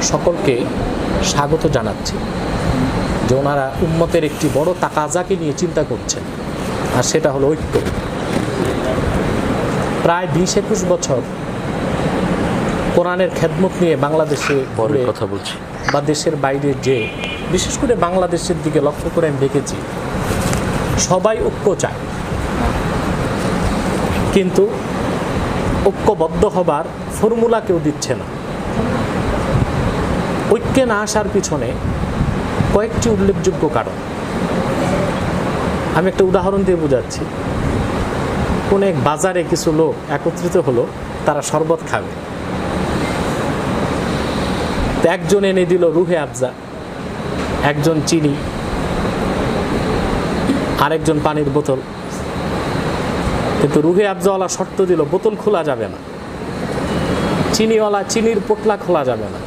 সকলকে স্বাগত জানাচ্ছি যে ওনারা উম্মতের একটি বড় তাকাজাকে নিয়ে চিন্তা করছেন, আর সেটা হলো ঐক্য। প্রায় 20-21 বছর কোরআনের খেদমত নিয়ে বাংলাদেশে কথা বলছি বা দেশের বাইরে যে, বিশেষ করে বাংলাদেশের দিকে লক্ষ্য করে আমি দেখেছি সবাই ঐক্য চায়, কিন্তু ঐক্যবদ্ধ হবার ফর্মুলা কেউ দিচ্ছে না। ঐক্যে না আসার পিছনে কয়েকটি উল্লেখযোগ্য কারণ। আমি একটা উদাহরণ দিয়ে বোঝাচ্ছি। কোন এক বাজারে কিছু লোক একত্রিত হলো, তারা শরবত খাবে। একজন এনে দিল রুহে আফজা, একজন চিনি, আরেকজন পানির বোতল। কিন্তু রুহে আফজাওয়ালা শর্ত দিল বোতল খোলা যাবে না, চিনিওয়ালা চিনির পোটলা খোলা যাবে না।